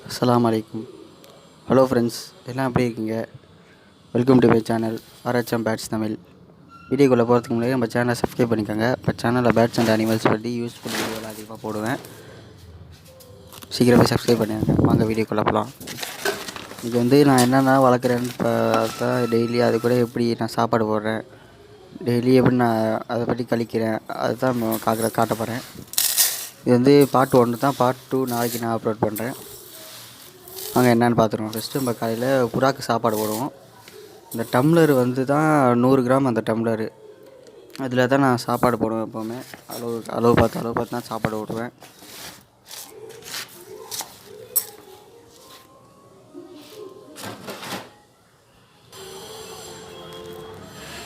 அஸ்ஸலாமு அலைக்கும். Hello friends, எல்லாம் எப்படி இருக்கீங்க? Welcome to my channel RHM Birds Tamil. வீடியோக்குள்ளே போகிறதுக்கு முன்னாடி நம்ம சேனலை சப்ஸ்கிரைப் பண்ணிக்கோங்க. இப்போ சேனலில் பேர்ட்ஸ் அண்ட் அனிமல்ஸ் பற்றி யூஸ்ஃபுல் வீடியோலாம் அதிகமாக போடுவேன். சீக்கிரமே சப்ஸ்கிரைப் பண்ணிடுங்க. வாங்க வீடியோக்குள்ளே போகலாம். இன்றைக்கி நான் என்னென்ன வளர்க்குறேன்னு பார்த்தா டெய்லி அது கூட எப்படி நான் சாப்பாடு போடுறேன், டெய்லி எப்படி நான் அதை பற்றி கழிக்கிறேன், அதுதான் காட்ட போகிறேன். இது பார்ட் 1 தான். பார்ட் 2 நாளைக்கு நான் அப்லோட் பண்ணுறேன். வாங்க என்னென்னு பார்த்துருவோம். ஃபஸ்ட்டு நம்ம காலையில் புறாக்கு சாப்பாடு போடுவோம். இந்த டம்ளர் தான் 100 கிராம். அந்த டம்ளரு அதில் தான் நான் சாப்பாடு போடுவேன். எப்போவுமே அளவு பார்த்து தான் சாப்பாடு போடுவேன்.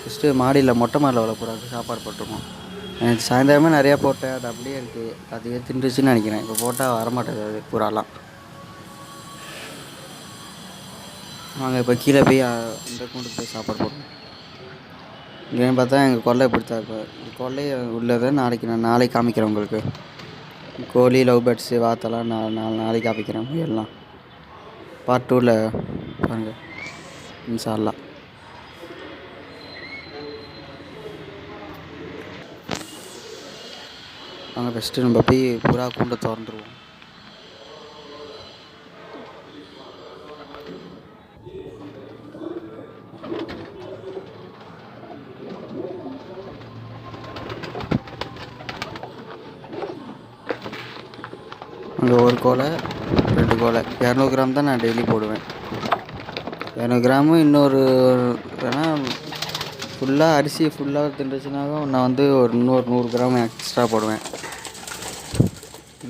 ஃபஸ்ட்டு மாடியில் மொட்டை மாடியில் உள்ள புறாக்கு சாப்பாடு போட்டுருவோம். எனக்கு சாயந்தரமே நிறையா போட்டேன், அது அப்படியே இருக்குது. அதுவே தின்றுச்சுன்னு நினைக்கிறேன். இப்போ போட்டால் வரமாட்டேது அது புறாலாம். வாங்க இப்போ கீழே போய் இந்த கூண்டுக்கு போய் சாப்பாடு போடுவோம். இங்கேன்னு பார்த்தா எங்கள் கொல்லை இப்படித்தான் இருக்கும். இந்த கொல்லையை உள்ளதை நாளைக்கு காமிக்கிறேன் உங்களுக்கு. கோழி, லவ் பேர்ட்ஸு, வாத்தெல்லாம் நாளைக்கு காமிக்கிறேன். எல்லாம் பார்ட் 2ல் பாருங்கள் இன்ஷா அல்லாஹ். வாங்க ஃபஸ்ட்டு நம்ம போய் புறா கூண்டை திறந்துருவோம். அங்கே ஒரு கோலை 2 கோலை 200 கிராம் தான் நான் டெய்லி போடுவேன். 200 கிராமு இன்னொரு வேணா ஃபுல்லாக அரிசி ஃபுல்லாக தின்றுச்சுனாலும் நான் இன்னொரு 100 கிராம் எக்ஸ்ட்ரா போடுவேன்.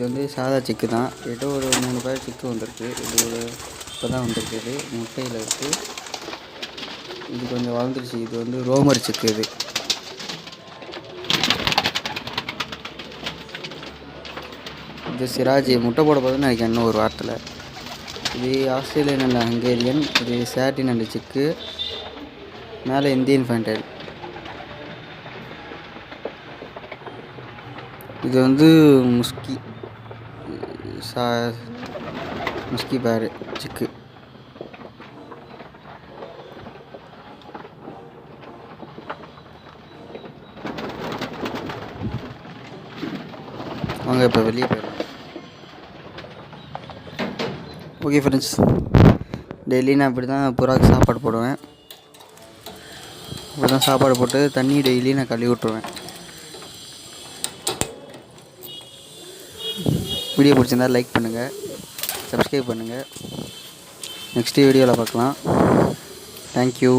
இது சாதா சிக்கு தான். ஏதோ ஒரு 3 பேர் சிக்கு வந்திருக்கு. இது இப்போ தான் வந்திருக்கு. முட்டையில் இருக்குது. இது கொஞ்சம் வளர்ந்துருச்சு. இது ரோமர் சிக்கு. இது சிராஜி முட்டை போட போதுன்னு நினைக்கிறேன் இன்னும் ஒரு வாரத்தில். இது ஆஸ்திரேலியன் அண்ட் ஹங்கேரியன். இது சேட்டின் அண்ட் சிக்கு. மேலே இந்தியன் ஃபேண்டல். இது முஸ்கி பேரு சிக்கு. வாங்க இப்போ வெளியே போயிடலாம். ஓகே ஃப்ரெண்ட்ஸ், டெய்லி நான் இப்படி தான் புறாக்கு சாப்பாடு போடுவேன். இப்படி தான் சாப்பாடு போட்டு தண்ணி டெய்லி நான் கழுவி விட்ருவேன். வீடியோ பிடிச்சிருந்தா லைக் பண்ணுங்கள், சப்ஸ்கிரைப் பண்ணுங்கள். நெக்ஸ்ட் வீடியோவில் பார்க்கலாம். தேங்க்யூ.